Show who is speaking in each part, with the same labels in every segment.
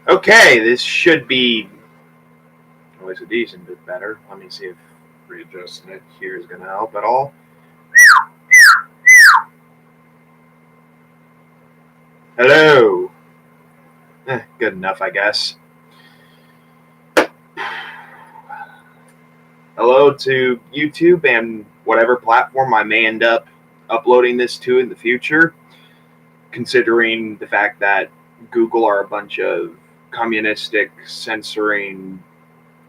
Speaker 1: Okay, this should be always a decent bit better. Let me see if readjusting it here is going to help at all. Hello. Good enough, I guess. Hello to YouTube and whatever platform I may end up uploading this to in the future, considering the fact that Google are a bunch of communistic, censoring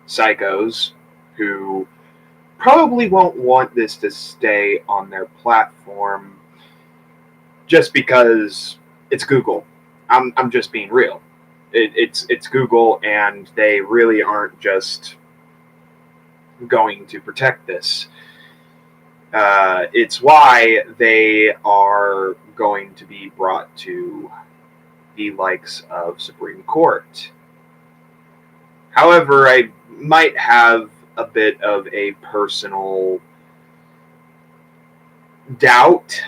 Speaker 1: psychos who probably won't want this to stay on their platform just because it's Google. I'm just being real. It's Google, and they really aren't just going to protect this. It's why they are going to be brought to the likes of Supreme Court. However, I might have a bit of a personal doubt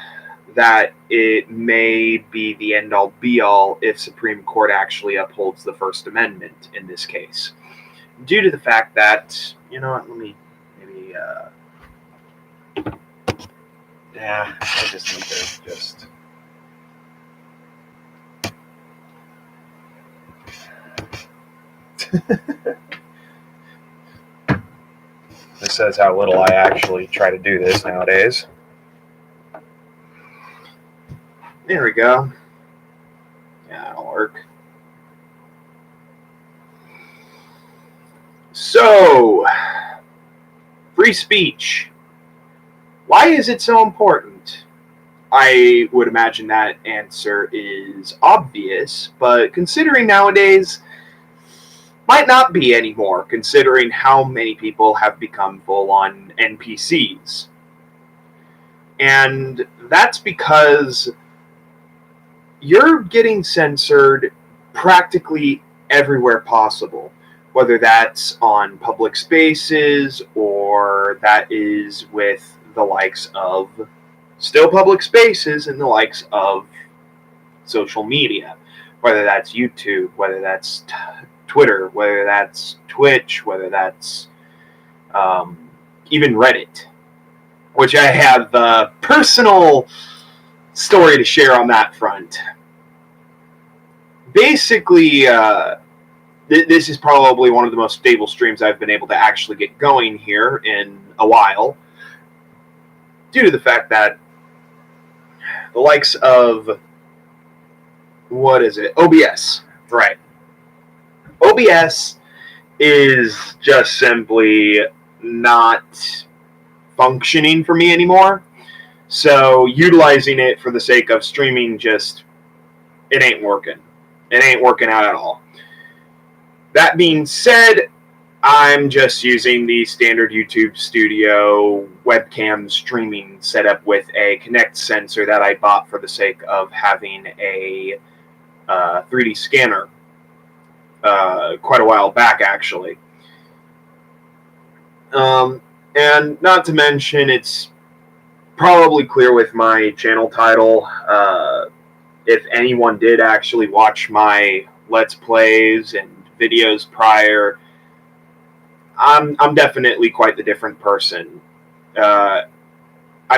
Speaker 1: that it may be the end all be all if Supreme Court actually upholds the First Amendment in this case. Due to the fact that, you know what, let me maybe, I just need to just. This says how little I actually try to do this nowadays. There we go. Yeah, that'll work. So, free speech. Why is it so important? I would imagine that answer is obvious, but considering nowadays, might not be anymore, considering how many people have become full-on NPCs. And that's because you're getting censored practically everywhere possible, whether that's on public spaces or that is with the likes of still public spaces and the likes of social media, whether that's YouTube, whether that's Twitter, whether that's Twitch, whether that's even Reddit, which I have a personal story to share on that front. Basically, this is probably one of the most stable streams I've been able to actually get going here in a while, due to the fact that the likes of, what is it? OBS, right. OBS is just simply not functioning for me anymore. So utilizing it for the sake of streaming it ain't working. It ain't working out at all. That being said, I'm just using the standard YouTube Studio webcam streaming setup with a Kinect sensor that I bought for the sake of having a 3D scanner quite a while back, actually. And not to mention, it's probably clear with my channel title. If anyone did actually watch my Let's Plays and videos prior, I'm definitely quite the different person. I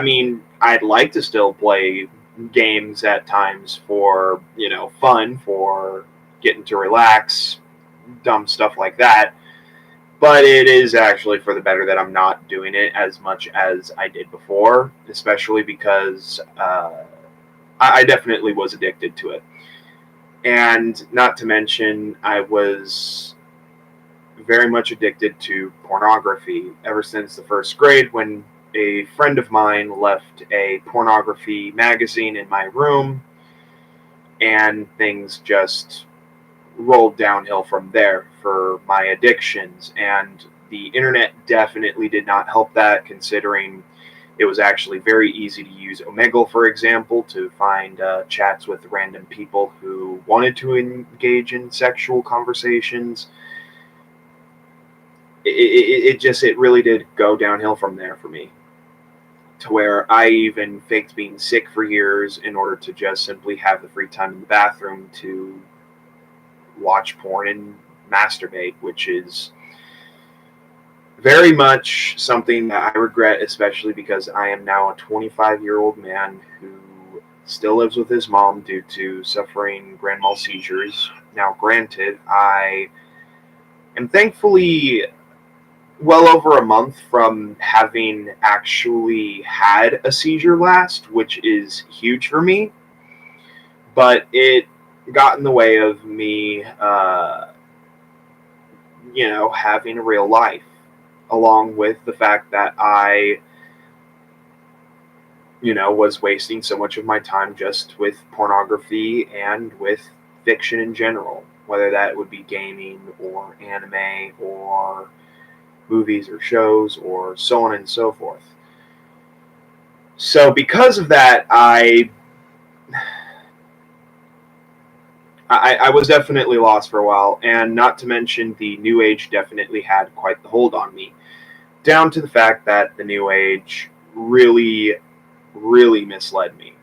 Speaker 1: mean, I'd like to still play games at times for, fun, for getting to relax, dumb stuff like that. But it is actually for the better that I'm not doing it as much as I did before, especially because I definitely was addicted to it. And not to mention, I was very much addicted to pornography ever since the first grade, when a friend of mine left a pornography magazine in my room, and things just rolled downhill from there for my addictions. And the internet definitely did not help that, considering it was actually very easy to use Omegle, for example, to find chats with random people who wanted to engage in sexual conversations. It really did go downhill from there for me, to where I even faked being sick for years in order to just simply have the free time in the bathroom to watch porn and masturbate, which is very much something that I regret, especially because I am now a 25-year-old man who still lives with his mom due to suffering grand mal seizures. Now, granted, I am thankfully well over a month from having actually had a seizure last, which is huge for me, but it got in the way of me, having a real life, along with the fact that I, was wasting so much of my time just with pornography and with fiction in general, whether that would be gaming or anime or movies or shows or so on and so forth. So because of that, I was definitely lost for a while, and not to mention the New Age definitely had quite the hold on me, down to the fact that the New Age really, really misled me.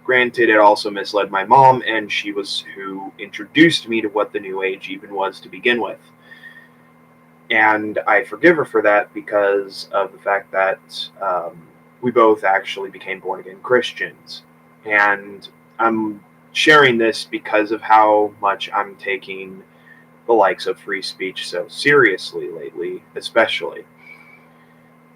Speaker 1: Granted, it also misled my mom, and she was who introduced me to what the New Age even was to begin with. And I forgive her for that because of the fact that we both actually became born-again Christians. And I'm sharing this because of how much I'm taking the likes of free speech so seriously lately, especially.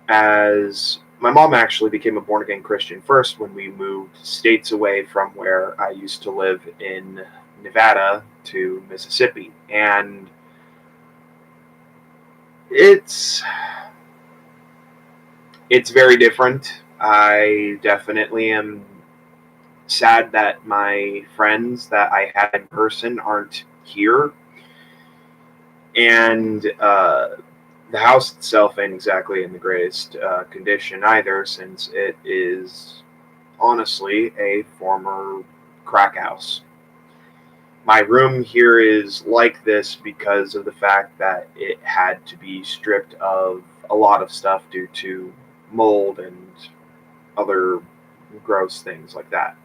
Speaker 1: As my mom actually became a born-again Christian first when we moved states away from where I used to live in Nevada to Mississippi. And it's very different. I definitely am sad that my friends that I had in person aren't here. And the house itself ain't exactly in the greatest condition either, since it is honestly a former crack house. My room here is like this because of the fact that it had to be stripped of a lot of stuff due to mold and other gross things like that.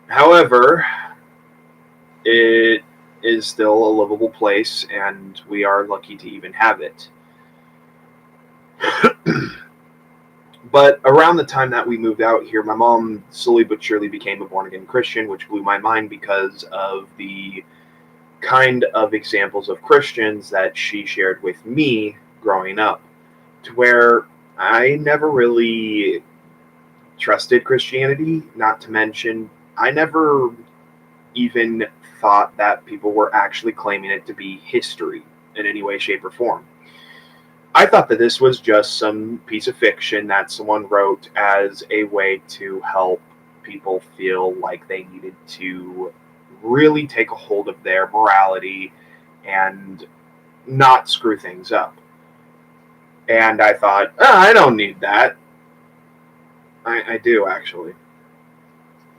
Speaker 1: However, it is still a livable place, and we are lucky to even have it. But around the time that we moved out here, my mom slowly but surely became a born-again Christian, which blew my mind because of the kind of examples of Christians that she shared with me growing up, to where I never really trusted Christianity, not to mention I never even thought that people were actually claiming it to be history in any way, shape, or form. I thought that this was just some piece of fiction that someone wrote as a way to help people feel like they needed to really take a hold of their morality and not screw things up. And I thought, I don't need that. I do, actually.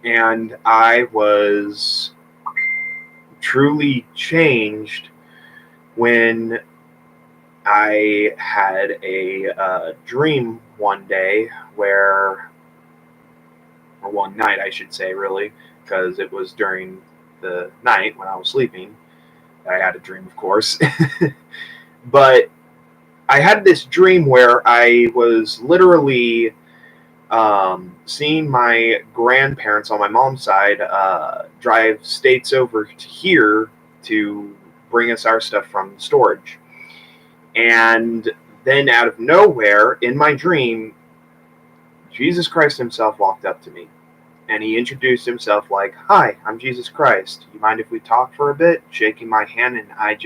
Speaker 1: And I was truly changed when I had a dream one day or one night, I should say, really, because it was during the night when I was sleeping. I had a dream, of course. But I had this dream where I was literally seeing my grandparents on my mom's side drive states over to here to bring us our stuff from storage. And then out of nowhere, in my dream, Jesus Christ himself walked up to me. And he introduced himself like, "Hi, I'm Jesus Christ. You mind if we talk for a bit?" Shaking my hand, and I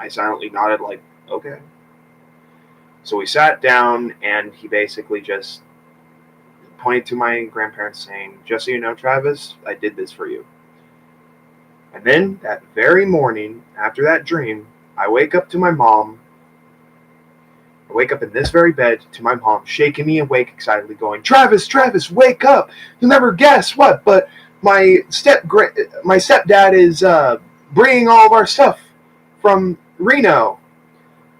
Speaker 1: silently nodded like, "Okay." So we sat down, and he basically just pointed to my grandparents saying, "Just so you know, Travis, I did this for you." And then that very morning, after that dream, I wake up to my mom. I wake up in this very bed to my mom shaking me awake excitedly going, Travis, wake up. You'll never guess what, but my stepdad is bringing all of our stuff from Reno.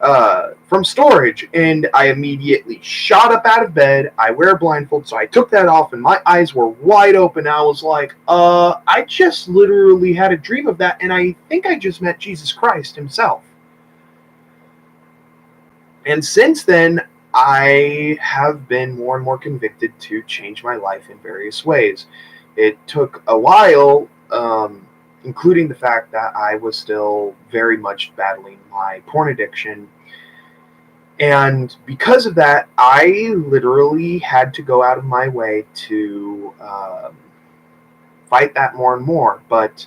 Speaker 1: from storage, and I immediately shot up out of bed. I wear a blindfold, so I took that off, and my eyes were wide open. I was like, I just literally had a dream of that, and I think I just met Jesus Christ himself. And since then, I have been more and more convicted to change my life in various ways. It took a while, including the fact that I was still very much battling my porn addiction. And because of that, I literally had to go out of my way to fight that more and more. But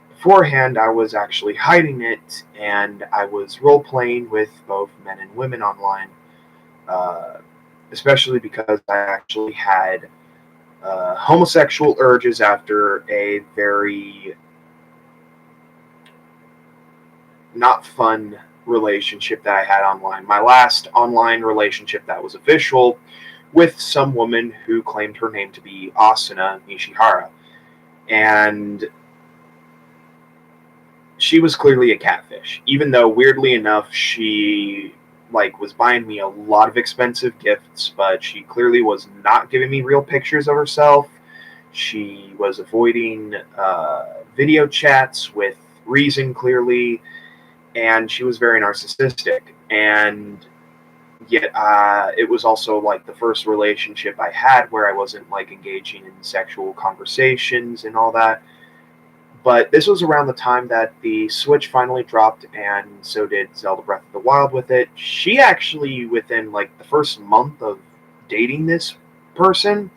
Speaker 1: beforehand, I was actually hiding it, and I was role playing with both men and women online, uh, especially because I actually had homosexual urges after a very not fun relationship that I had online. My last online relationship that was official with some woman who claimed her name to be Asuna Nishihara. And she was clearly a catfish, even though weirdly enough she was buying me a lot of expensive gifts, but she clearly was not giving me real pictures of herself. She was avoiding video chats with reason clearly, and she was very narcissistic. And yet, it was also like the first relationship I had where I wasn't like engaging in sexual conversations and all that. But this was around the time that the Switch finally dropped, and so did Zelda Breath of the Wild with it. She actually, within like the first month of dating this person,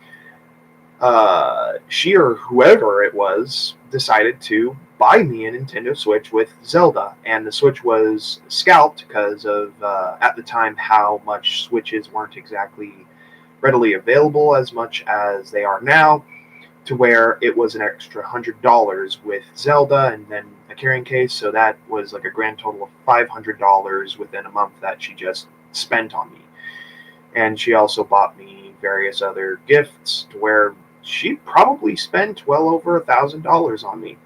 Speaker 1: she or whoever it was decided to buy me a Nintendo Switch with Zelda, and the Switch was scalped because of at the time how much Switches weren't exactly readily available as much as they are now, to where it was an extra $100 with Zelda and then a carrying case, so that was like a grand total of $500 within a month that she just spent on me. And she also bought me various other gifts to where she probably spent well over $1,000 on me.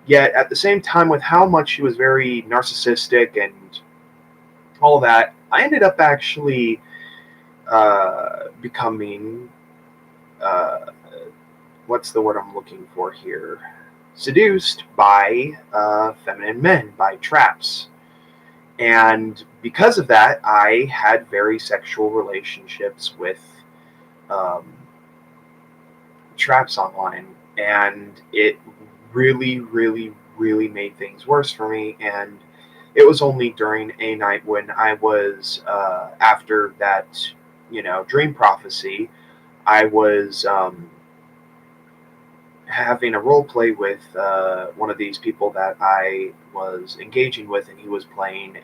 Speaker 1: Yet at the same time, with how much she was very narcissistic and all that, I ended up actually becoming uh, what's the word I'm looking for here? Seduced by feminine men, by traps. And because of that, I had very sexual relationships with um, traps online. And it really, really, really made things worse for me. And it was only during a night when I was, after that, dream prophecy, I was having a role play with one of these people that I was engaging with, and he was playing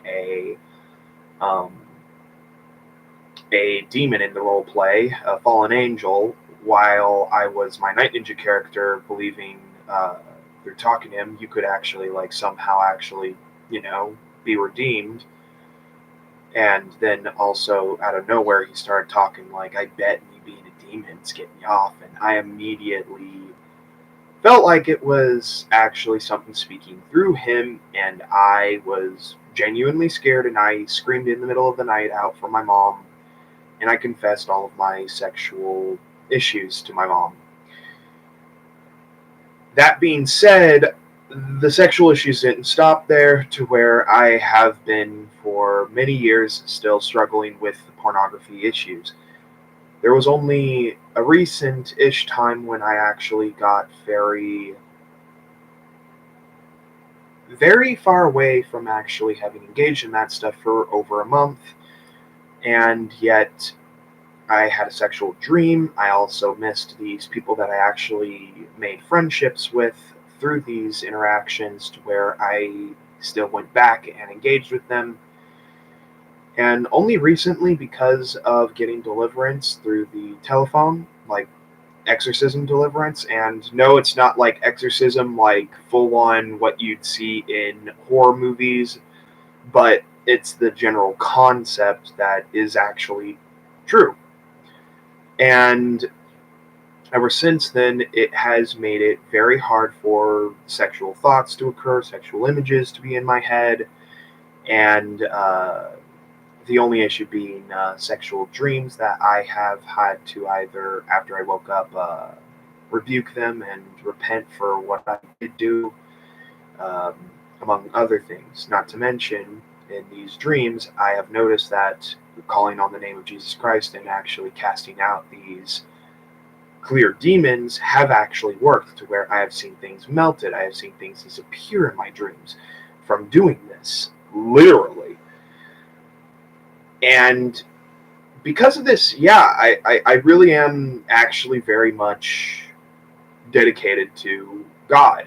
Speaker 1: um, a demon in the role play, a fallen angel, while I was my Night Ninja character, believing through talking to him you could actually like somehow actually be redeemed. And then also out of nowhere he started talking like, I bet me being a demon's get me off, and I immediately felt like it was actually something speaking through him, and I was genuinely scared, and I screamed in the middle of the night out for my mom, and I confessed all of my sexual issues to my mom. That being said, the sexual issues didn't stop there, to where I have been for many years still struggling with the pornography issues. There was only a recent-ish time when I actually got very far away from actually having engaged in that stuff for over a month, and yet I had a sexual dream. I also missed these people that I actually made friendships with through these interactions, to where I still went back and engaged with them. And only recently, because of getting deliverance through the telephone, like exorcism deliverance, and no, it's not like exorcism like full on what you'd see in horror movies, but it's the general concept that is actually true. And ever since then, it has made it very hard for sexual thoughts to occur, sexual images to be in my head, And the only issue being sexual dreams that I have had to either, after I woke up, rebuke them and repent for what I did do, um, among other things. Not to mention, in these dreams, I have noticed that calling on the name of Jesus Christ and actually casting out these clear demons have actually worked, to where I have seen things melted. I have seen things disappear in my dreams from doing this, literally. And because of this, yeah, I really am actually very much dedicated to God.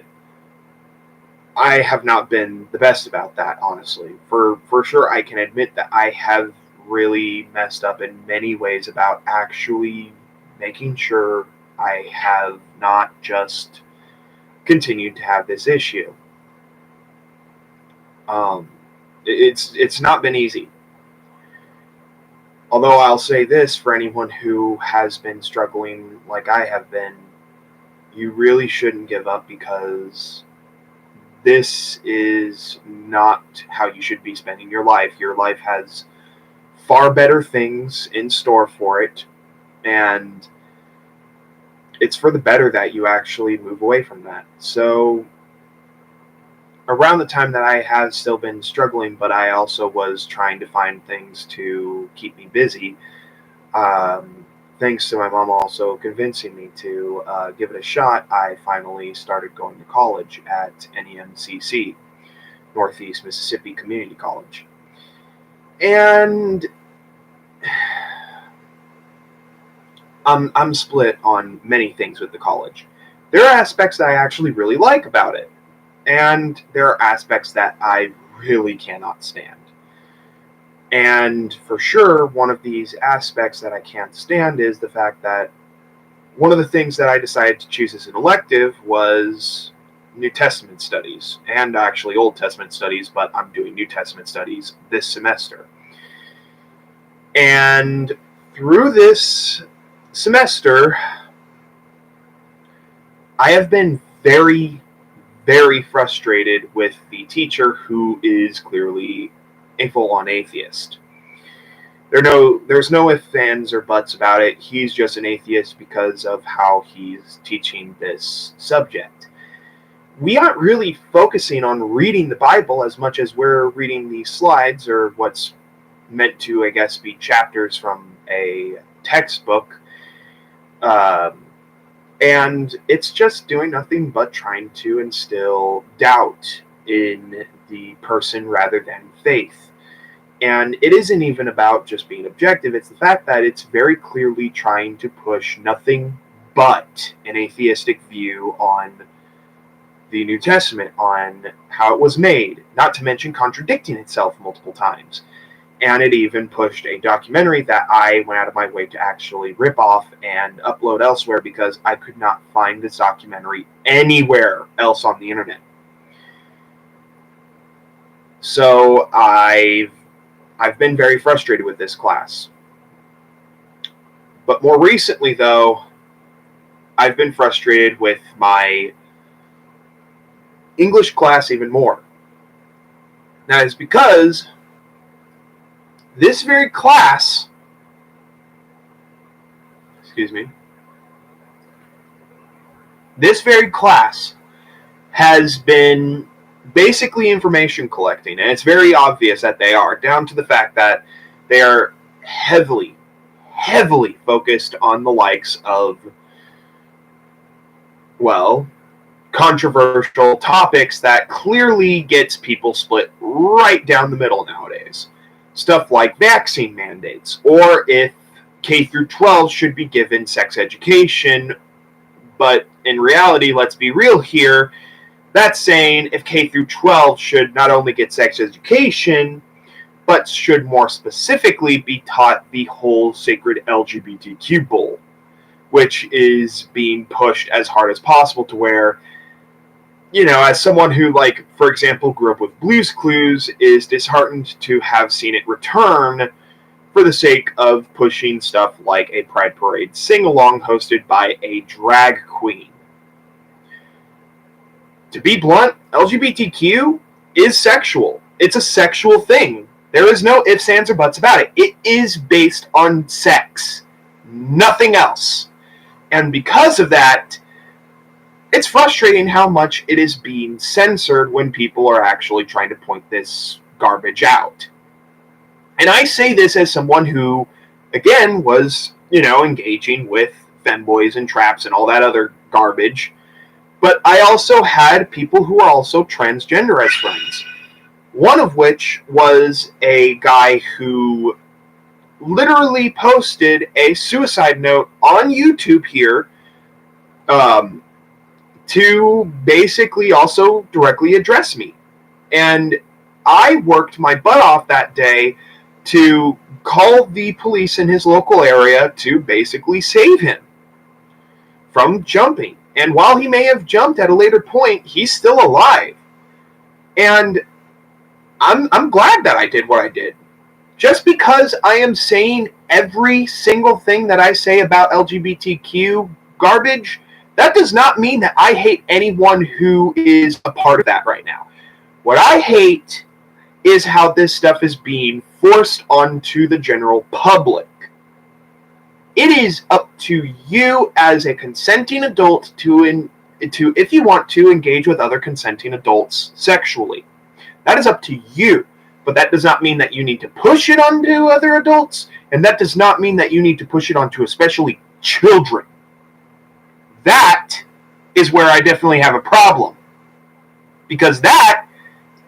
Speaker 1: I have not been the best about that, honestly. For sure, I can admit that I have really messed up in many ways about actually making sure I have not just continued to have this issue. Um, it's not been easy. Although I'll say this for anyone who has been struggling like I have been, you really shouldn't give up, because this is not how you should be spending your life. Your life has far better things in store for it, and it's for the better that you actually move away from that. So, around the time that I have still been struggling, but I also was trying to find things to keep me busy, thanks to my mom also convincing me to give it a shot, I finally started going to college at NEMCC, Northeast Mississippi Community College. And I'm split on many things with the college. There are aspects that I actually really like about it, and there are aspects that I really cannot stand. And for sure, one of these aspects that I can't stand is the fact that one of the things that I decided to choose as an elective was New Testament studies, and actually Old Testament studies, but I'm doing New Testament studies this semester. And through this semester, I have been very, very frustrated with the teacher, who is clearly a full-on atheist. There's no ifs, ands, or buts about it. He's just an atheist because of how he's teaching this subject. We aren't really focusing on reading the Bible as much as we're reading these slides, or what's meant to, I guess, be chapters from a textbook. And it's just doing nothing but trying to instill doubt in the person rather than faith. And it isn't even about just being objective. It's the fact that it's very clearly trying to push nothing but an atheistic view on the New Testament, on how it was made, not to mention contradicting itself multiple times. And it even pushed a documentary that I went out of my way to actually rip off and upload elsewhere, because I could not find this documentary anywhere else on the internet. So I've been very frustrated with this class. But more recently, though, I've been frustrated with my English class even more. Now, it's because this very class, this very class has been basically information collecting, and it's very obvious that they are, down to the fact that they are heavily focused on the likes of, well, controversial topics that clearly gets people split right down the middle nowadays. Stuff like vaccine mandates, or if K through 12 should be given sex education. But in reality, let's be real here, that's saying if K through 12 should not only get sex education, but should more specifically be taught the whole sacred LGBTQ bull, which is being pushed as hard as possible, to where, you know, as someone who, like, for example, grew up with Blue's Clues, is disheartened to have seen it return for the sake of pushing stuff like a Pride Parade sing-along hosted by a drag queen. To be blunt, LGBTQ is sexual. It's a sexual thing. There is no ifs, ands, or buts about it. It is based on sex, nothing else. And because of that, it's frustrating how much it is being censored when people are actually trying to point this garbage out. And I say this as someone who, again, was, engaging with femboys and traps and all that other garbage. But I also had people who are also transgender as friends. One of which was a guy who literally posted a suicide note on YouTube here, um, to basically also directly address me. And I worked my butt off that day to call the police in his local area to basically save him from jumping. And while he may have jumped at a later point, he's still alive. And I'm glad that I did what I did. Just because I am saying every single thing that I say about LGBTQ garbage, that does not mean that I hate anyone who is a part of that right now. What I hate is how this stuff is being forced onto the general public. It is up to you as a consenting adult to if you want to engage with other consenting adults sexually. That is up to you. But that does not mean that you need to push it onto other adults, and that does not mean that you need to push it onto especially children. That is where I definitely have a problem. Because that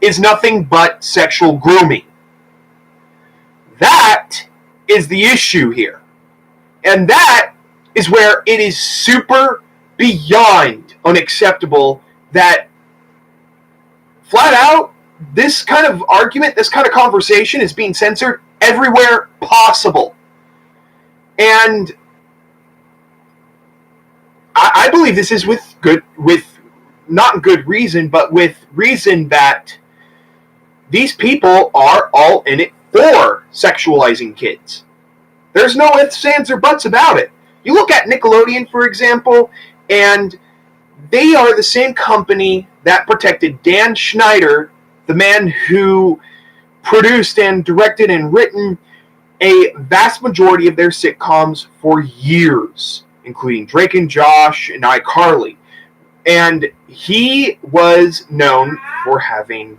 Speaker 1: is nothing but sexual grooming. That is the issue here. And that is where it is super beyond unacceptable that flat out this kind of argument, this kind of conversation is being censored everywhere possible. And I believe this is with not good reason, but with reason that these people are all in it for sexualizing kids. There's no ifs, ands, or buts about it. You look at Nickelodeon, for example, and they are the same company that protected Dan Schneider, the man who produced and directed and written a vast majority of their sitcoms for years, including Drake and Josh and iCarly. And he was known for having,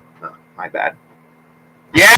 Speaker 1: my bad. Yeah.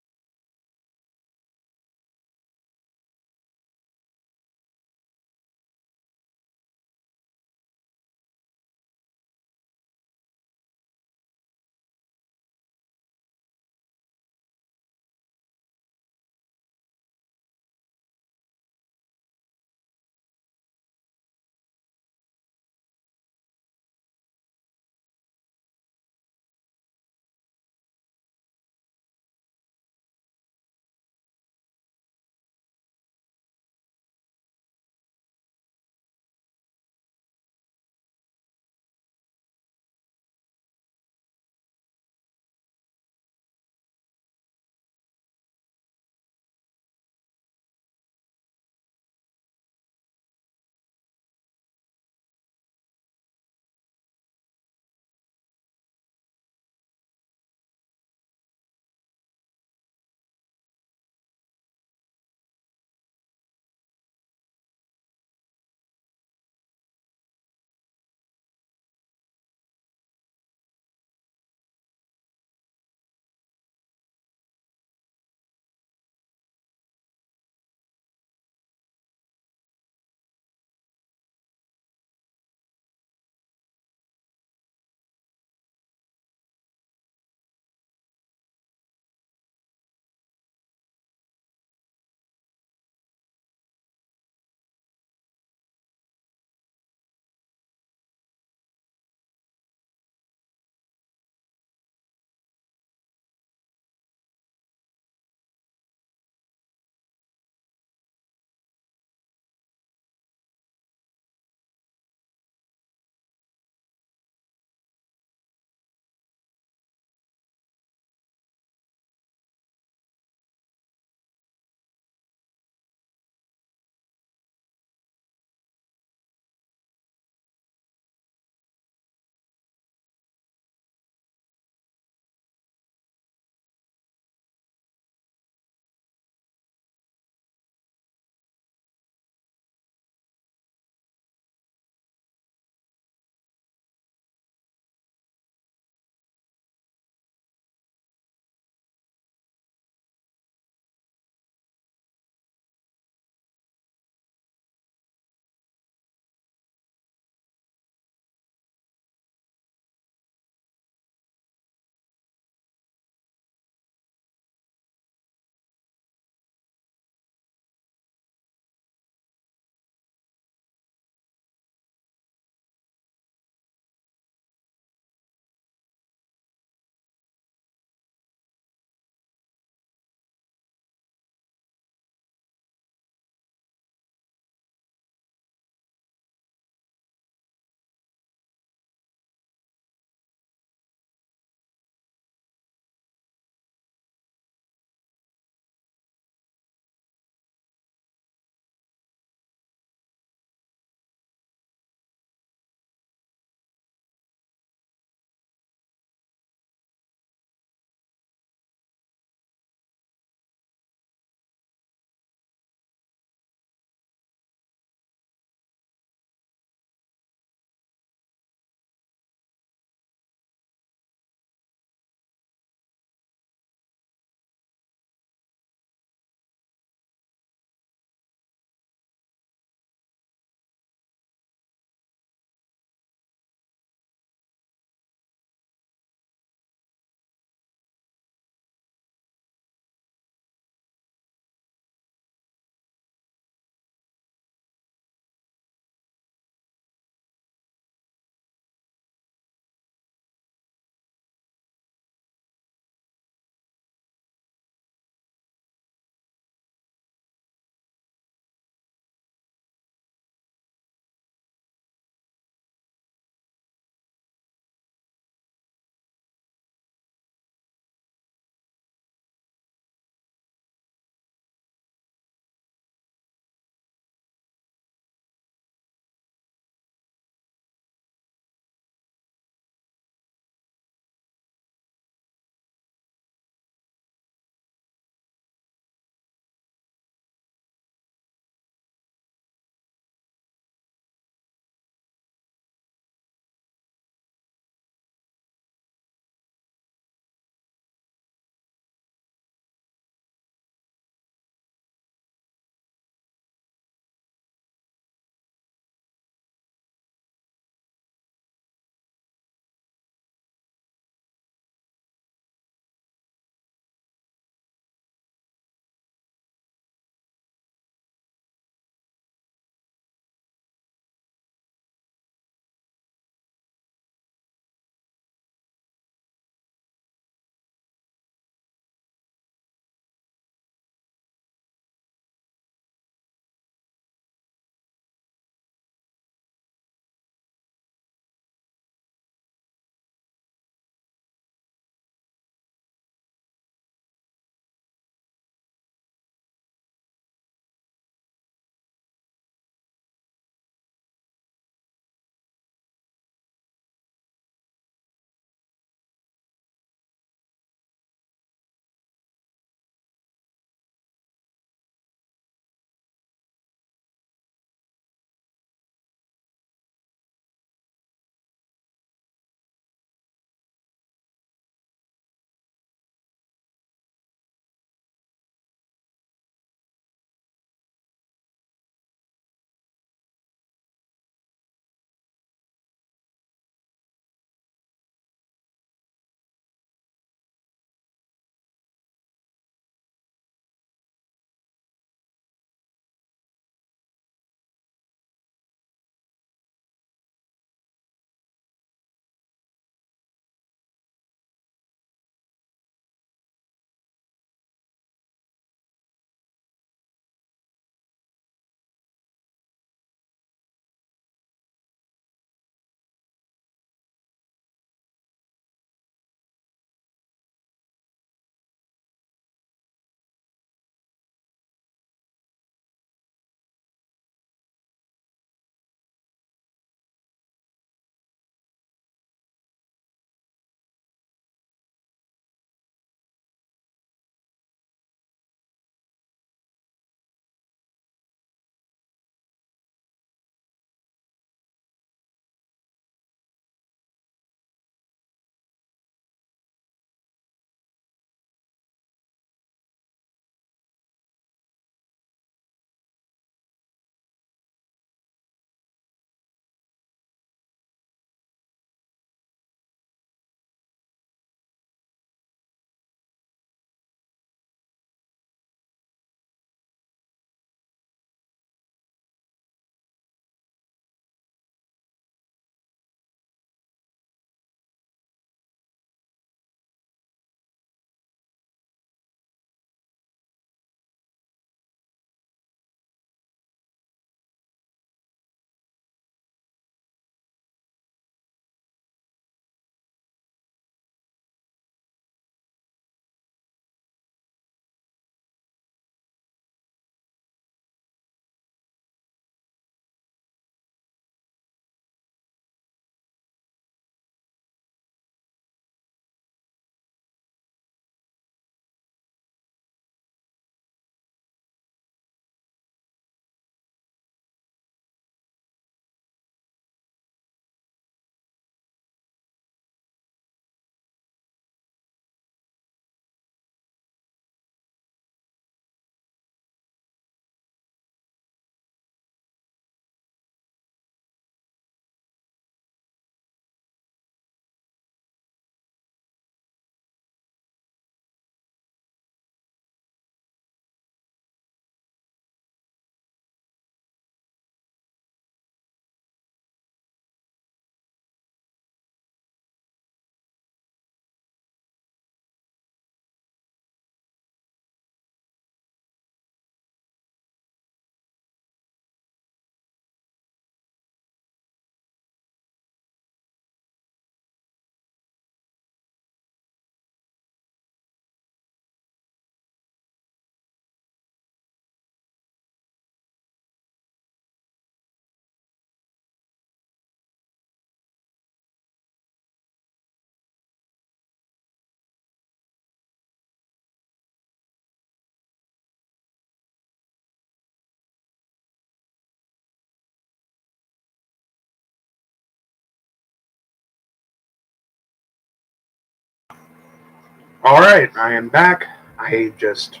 Speaker 1: Alright, I am back. I just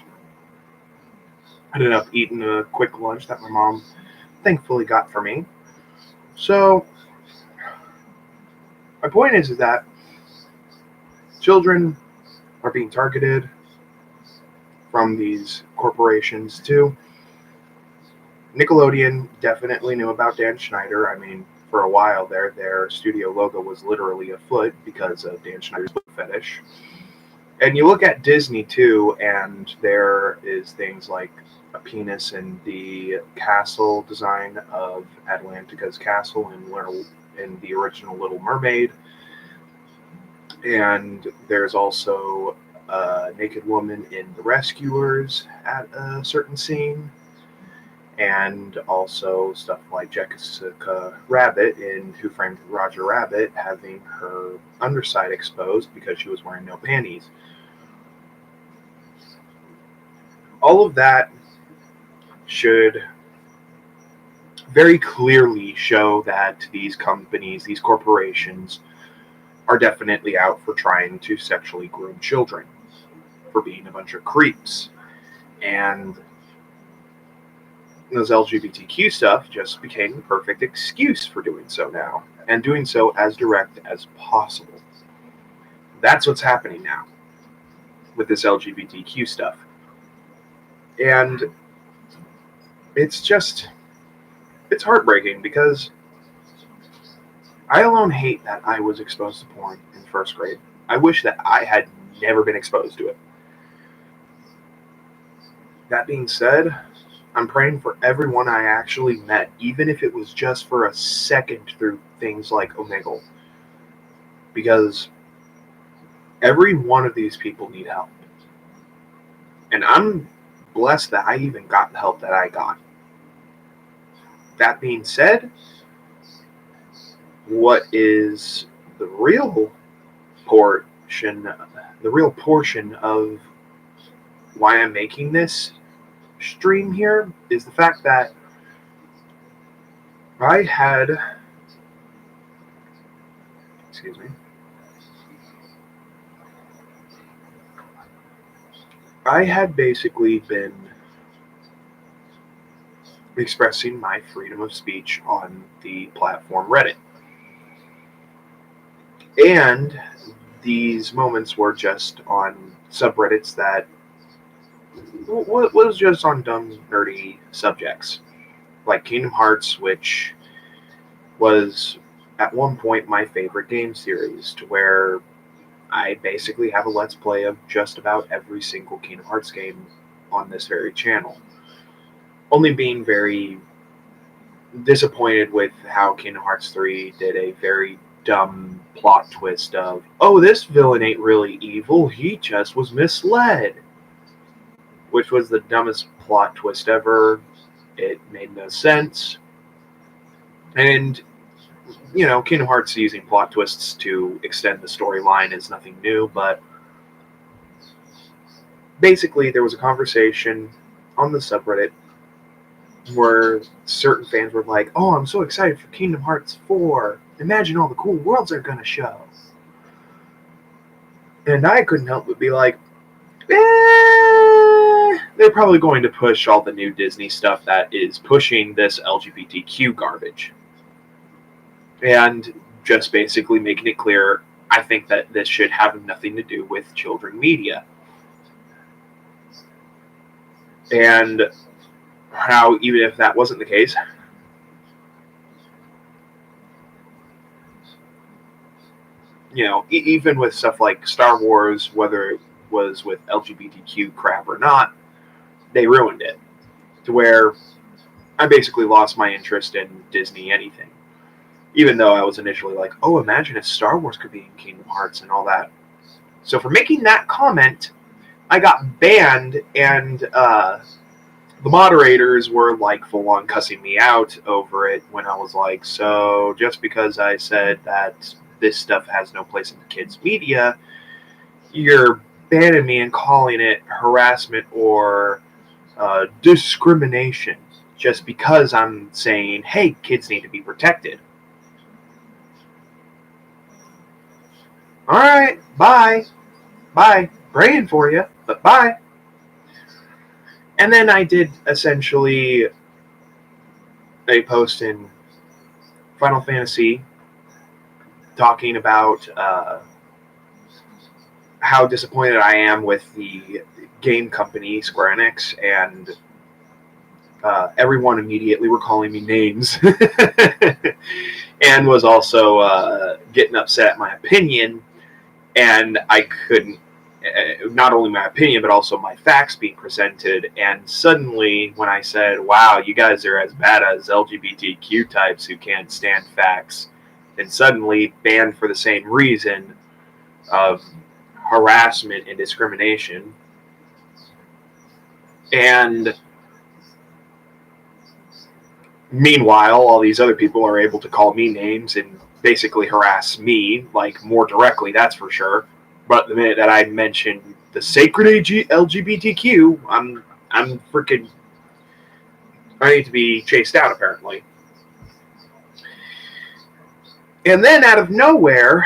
Speaker 1: ended up eating a quick lunch that my mom thankfully got for me. So, my point is that children are being targeted from these corporations too. Nickelodeon definitely knew about Dan Schneider. I mean, for a while there, their studio logo was literally a foot because of Dan Schneider's foot fetish. And you look at Disney too, and there is things like a penis in the castle design of Atlantica's castle in the original Little Mermaid, and there's also a naked woman in The Rescuers at a certain scene, and also stuff like Jessica Rabbit in Who Framed Roger Rabbit having her underside exposed because she was wearing no panties. All of that should very clearly show that these companies, these corporations, are definitely out for trying to sexually groom children, for being a bunch of creeps. And this LGBTQ stuff just became the perfect excuse for doing so now, and doing so as direct as possible. That's what's happening now with this LGBTQ stuff. And it's heartbreaking because I alone hate that I was exposed to porn in first grade. I wish that I had never been exposed to it. That being said, I'm praying for everyone I actually met, even if it was just for a second through things like Omegle. Because every one of these people need help. And I'm blessed that I even got the help that I got. That being said, what is the real portion of why I'm making this stream here is the fact that I had basically been expressing my freedom of speech on the platform Reddit. And these moments were just on subreddits that was just on dumb, nerdy subjects, like Kingdom Hearts, which was at one point my favorite game series, to where I basically have a Let's Play of just about every single Kingdom Hearts game on this very channel. Only being very disappointed with how Kingdom Hearts 3 did a very dumb plot twist of, oh, this villain ain't really evil, he just was misled. Which was the dumbest plot twist ever. It made no sense. And, Kingdom Hearts using plot twists to extend the storyline is nothing new, but basically there was a conversation on the subreddit where certain fans were like, oh, I'm so excited for Kingdom Hearts 4. Imagine all the cool worlds they're going to show. And I couldn't help but be like, they're probably going to push all the new Disney stuff that is pushing this LGBTQ garbage. And just basically making it clear, I think that this should have nothing to do with children media. And how, even if that wasn't the case, even with stuff like Star Wars, whether it was with LGBTQ crap or not, they ruined it. To where I basically lost my interest in Disney anything. Even though I was initially like, oh, imagine if Star Wars could be in Kingdom Hearts and all that. So for making that comment, I got banned, and the moderators were like full on cussing me out over it when I was like, so just because I said that this stuff has no place in the kids' media, you're banning me and calling it harassment or discrimination just because I'm saying, hey, kids need to be protected. All right, bye. Bye. praying for you, but bye. And then I did essentially a post in Final Fantasy talking about how disappointed I am with the game company, Square Enix, and everyone immediately were calling me names and was also getting upset at my opinion, and I couldn't, not only my opinion, but also my facts being presented. And suddenly, when I said, wow, you guys are as bad as LGBTQ types who can't stand facts, and suddenly banned for the same reason of harassment and discrimination. And meanwhile, all these other people are able to call me names and basically harass me, like, more directly, that's for sure. But the minute that I mention the sacred LGBTQ, I'm freaking, I need to be chased out, apparently. And then out of nowhere,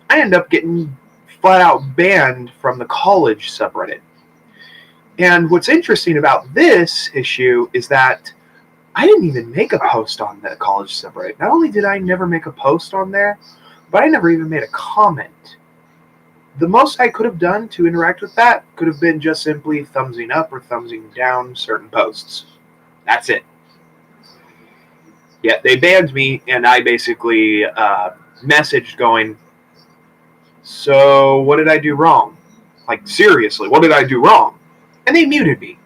Speaker 1: I end up getting flat out banned from the college subreddit. And what's interesting about this issue is that I didn't even make a post on the college subreddit. Not only did I never make a post on there, but I never even made a comment. The most I could have done to interact with that could have been just simply thumbsing up or thumbsing down certain posts. That's it. Yet they banned me, and I basically messaged going, so what did I do wrong? Like, seriously, what did I do wrong? And they muted me.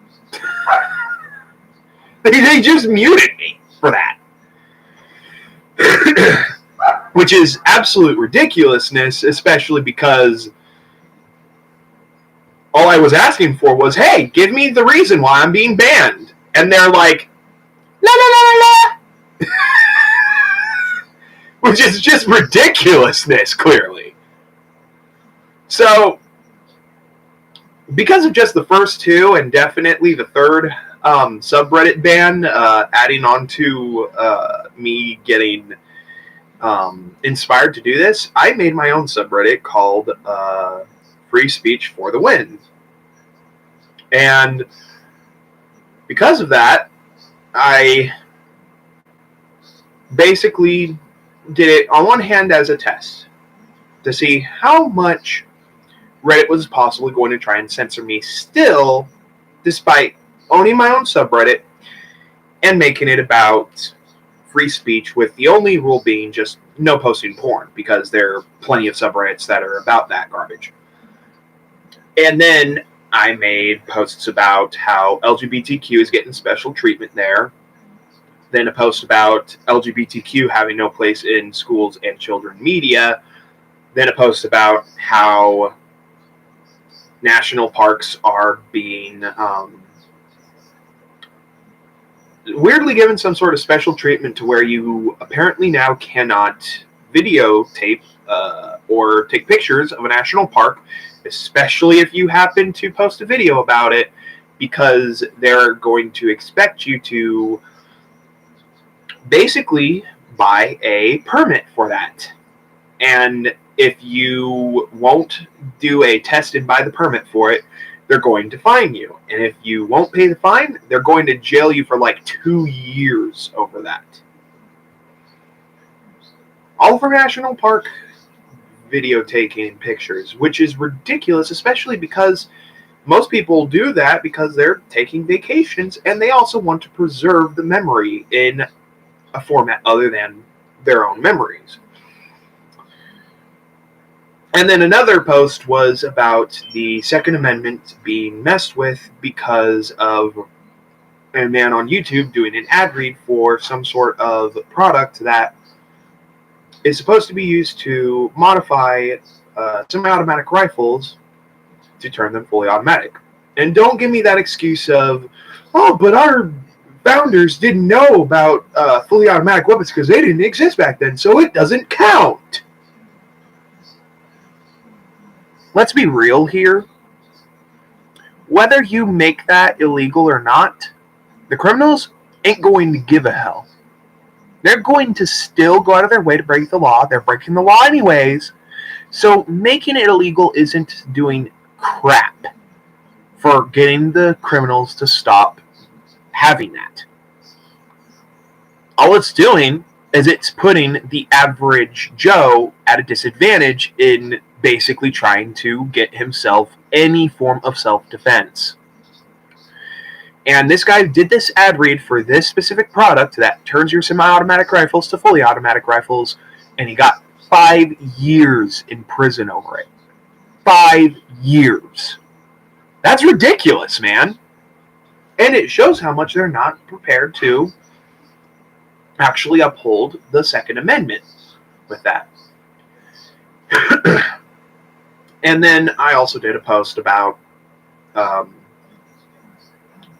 Speaker 1: They just muted me for that. Which is absolute ridiculousness, especially because all I was asking for was, hey, give me the reason why I'm being banned. And they're like, la la la la la. Which is just ridiculousness, clearly. So, because of just the first two, and definitely the third subreddit ban, adding on to me getting inspired to do this, I made my own subreddit called Free Speech for the Win. And because of that, I basically did it on one hand as a test to see how much Reddit was possibly going to try and censor me still, despite owning my own subreddit and making it about free speech, with the only rule being just no posting porn, because there are plenty of subreddits that are about that garbage. And then I made posts about how LGBTQ is getting special treatment there. Then a post about LGBTQ having no place in schools and children media. Then a post about how national parks are being weirdly given some sort of special treatment to where you apparently now cannot videotape or take pictures of a national park, especially if you happen to post a video about it, because they're going to expect you to basically buy a permit for that. And if you won't do a test and buy the permit for it, they're going to fine you. And if you won't pay the fine, they're going to jail you for like 2 years over that. All for national park video taking and pictures, which is ridiculous, especially because most people do that because they're taking vacations and they also want to preserve the memory in a format other than their own memories. And then another post was about the Second Amendment being messed with because of a man on YouTube doing an ad read for some sort of product that is supposed to be used to modify semi-automatic rifles to turn them fully automatic. And don't give me that excuse of, oh, but our founders didn't know about fully automatic weapons because they didn't exist back then, so it doesn't count. Let's be real here. Whether you make that illegal or not, the criminals ain't going to give a hell. They're going to still go out of their way to break the law. They're breaking the law anyways. So making it illegal isn't doing crap for getting the criminals to stop having that. All it's doing is it's putting the average Joe at a disadvantage in basically trying to get himself any form of self-defense. And this guy did this ad read for this specific product that turns your semi-automatic rifles to fully automatic rifles, and he got 5 years in prison over it. 5 years. That's ridiculous, man. And it shows how much they're not prepared to actually uphold the Second Amendment with that. And then I also did a post about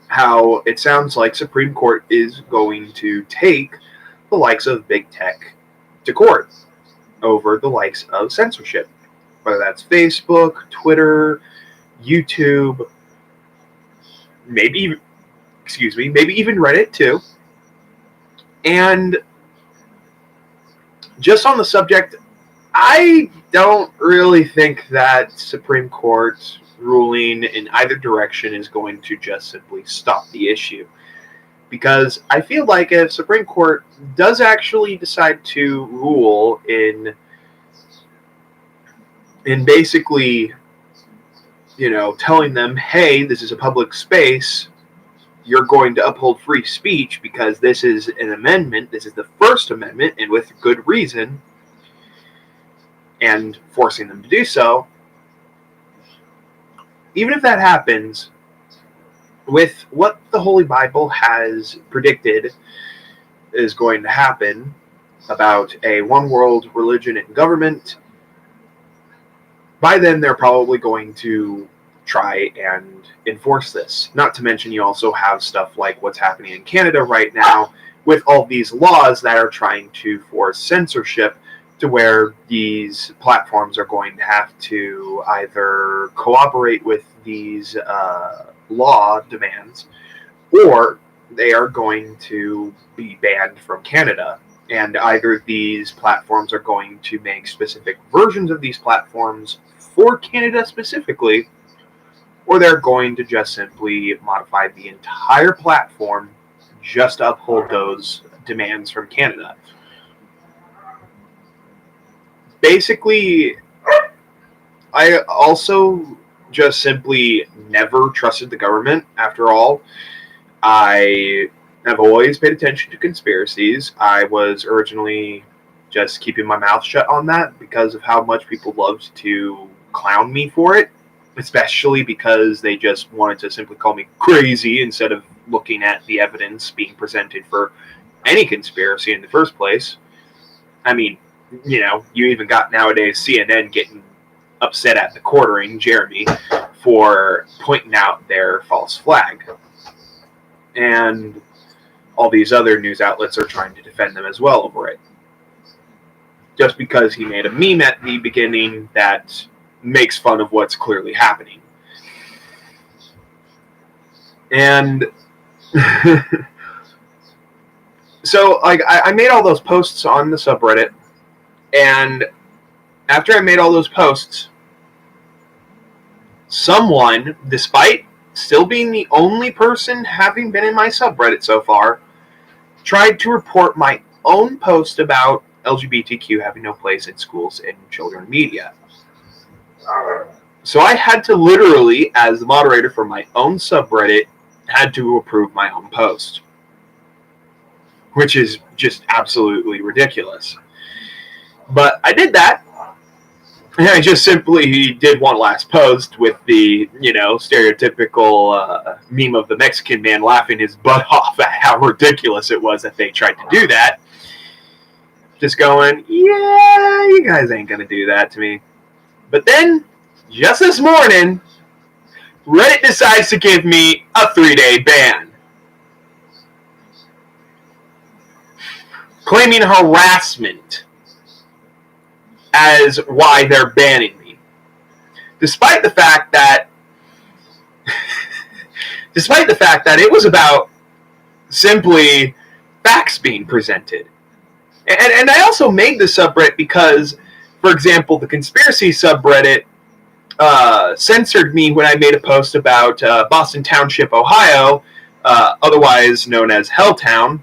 Speaker 1: how it sounds like Supreme Court is going to take the likes of big tech to court over the likes of censorship, whether that's Facebook, Twitter, YouTube, maybe even Reddit too. And just on the subject, I don't really think that Supreme Court ruling in either direction is going to just simply stop the issue. Because I feel like if Supreme Court does actually decide to rule in basically, telling them, hey, this is a public space, you're going to uphold free speech because this is an amendment, this is the First Amendment, and with good reason, and forcing them to do so, even if that happens, with what the Holy Bible has predicted is going to happen about a one world religion and government, by then they're probably going to try and enforce this. Not to mention you also have stuff like what's happening in Canada right now with all these laws that are trying to force censorship, to where these platforms are going to have to either cooperate with these law demands, or they are going to be banned from Canada. And either these platforms are going to make specific versions of these platforms for Canada specifically, or they're going to just simply modify the entire platform just to uphold those demands from Canada. Basically, I also just simply never trusted the government. After all, I have always paid attention to conspiracies. I was originally just keeping my mouth shut on that because of how much people loved to clown me for it, especially because they just wanted to simply call me crazy instead of looking at the evidence being presented for any conspiracy in the first place. I mean, you even got nowadays CNN getting upset at the quartering Jeremy for pointing out their false flag. And all these other news outlets are trying to defend them as well over it. Just because he made a meme at the beginning that makes fun of what's clearly happening. And so I made all those posts on the subreddit, and after I made all those posts, someone, despite still being the only person having been in my subreddit so far, tried to report my own post about LGBTQ having no place in schools and children media. So I had to literally, as the moderator for my own subreddit, had to approve my own post, which is just absolutely ridiculous. But I did that. And I just simply did one last post with the, stereotypical meme of the Mexican man laughing his butt off at how ridiculous it was that they tried to do that. Just going, yeah, you guys ain't going to do that to me. But then, just this morning, Reddit decides to give me a 3-day ban, claiming harassment as why they're banning me. Despite the fact that it was about simply facts being presented. And I also made this subreddit because For example, the conspiracy subreddit censored me when I made a post about Boston Township, Ohio, otherwise known as Helltown,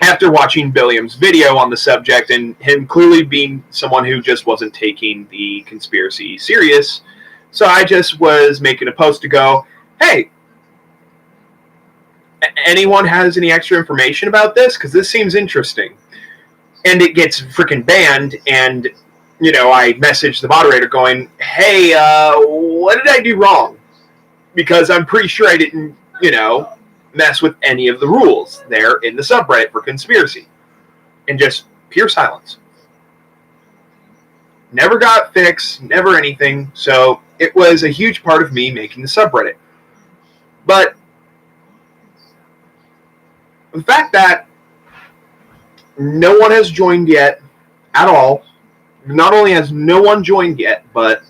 Speaker 1: after watching Billiam's video on the subject and him clearly being someone who just wasn't taking the conspiracy serious. So I just was making a post to go, hey, anyone has any extra information about this? Because this seems interesting. And it gets freaking banned, and, I messaged the moderator going, hey, what did I do wrong? Because I'm pretty sure I didn't, mess with any of the rules there in the subreddit for conspiracy. And just pure silence. Never got fixed, never anything, so it was a huge part of me making the subreddit. But the fact that no one has joined yet at all, not only has no one joined yet, but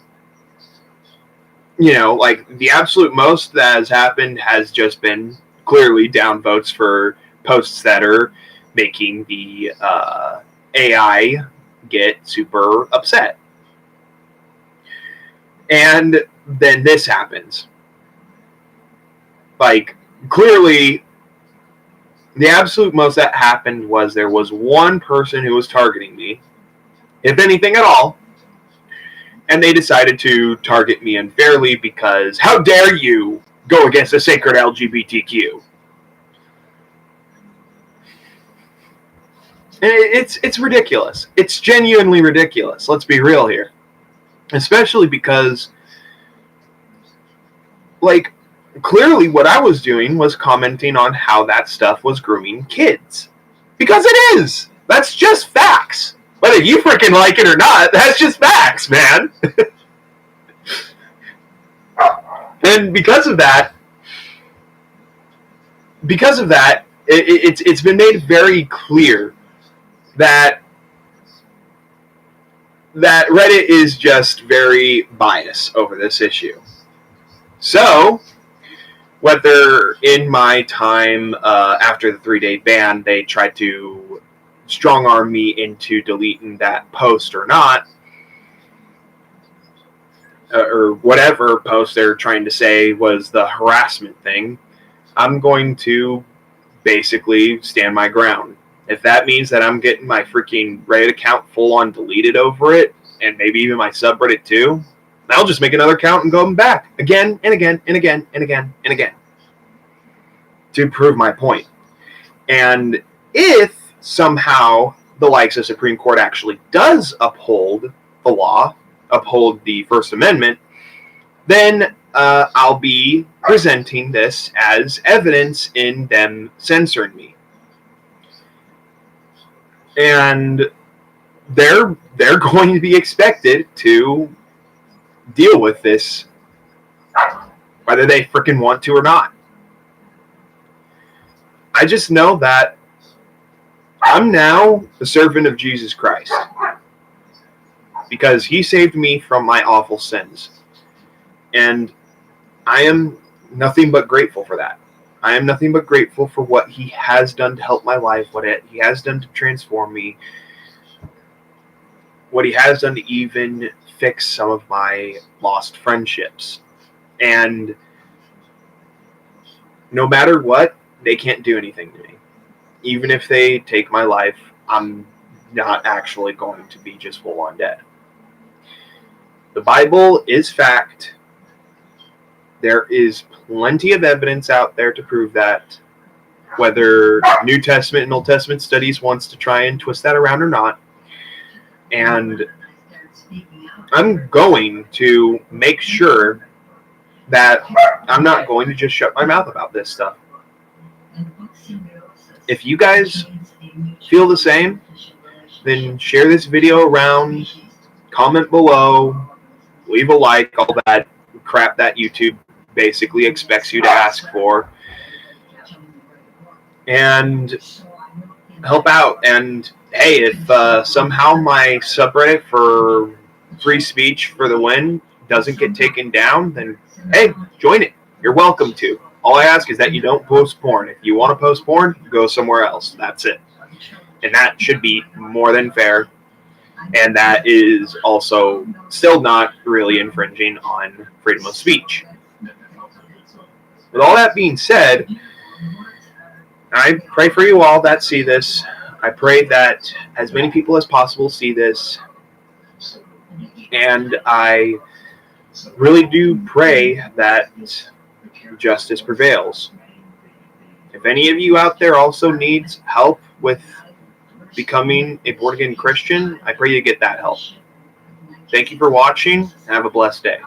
Speaker 1: the absolute most that has happened has just been clearly downvotes for posts that are making the AI get super upset. And then this happens. Clearly, the absolute most that happened was there was one person who was targeting me, if anything at all, and they decided to target me unfairly because how dare you go against the sacred LGBTQ. And it's ridiculous. It's genuinely ridiculous. Let's be real here. Especially because, clearly what I was doing was commenting on how that stuff was grooming kids. Because it is! That's just facts. Whether you freaking like it or not, that's just facts, man. And because of that, it's been made very clear that Reddit is just very biased over this issue. So, whether in my time after the 3-day ban they tried to strong arm me into deleting that post or not, or whatever post they're trying to say was the harassment thing, I'm going to basically stand my ground. If that means that I'm getting my freaking Reddit account full on deleted over it, and maybe even my subreddit too, I'll just make another account and go back again and again and again and again and again to prove my point. And if somehow the likes of Supreme Court actually does uphold the law, uphold the First Amendment, then I'll be presenting this as evidence in them censoring me. And they're going to be expected to deal with this whether they freaking want to or not. I just know that I'm now a servant of Jesus Christ because he saved me from my awful sins. And I am nothing but grateful for that. I am nothing but grateful for what he has done to help my life, what he has done to transform me, what he has done to even fix some of my lost friendships. And no matter what, they can't do anything to me. Even if they take my life, I'm not actually going to be just full on dead. The Bible is fact. There is plenty of evidence out there to prove that, whether New Testament and Old Testament studies wants to try and twist that around or not. And I'm going to make sure that I'm not going to just shut my mouth about this stuff. If you guys feel the same, then share this video around, comment below, leave a like, all that crap that YouTube basically expects you to ask for, and help out. And hey, if somehow my subreddit for free speech for the win doesn't get taken down, then hey, join it. You're welcome to. All I ask is that you don't post porn. If you want to post porn, go somewhere else. That's it. And that should be more than fair. And that is also still not really infringing on freedom of speech. With all that being said, I pray for you all that see this. I pray that as many people as possible see this. And I really do pray that justice prevails. If any of you out there also needs help with becoming a born-again Christian, I pray you get that help. Thank you for watching, and have a blessed day.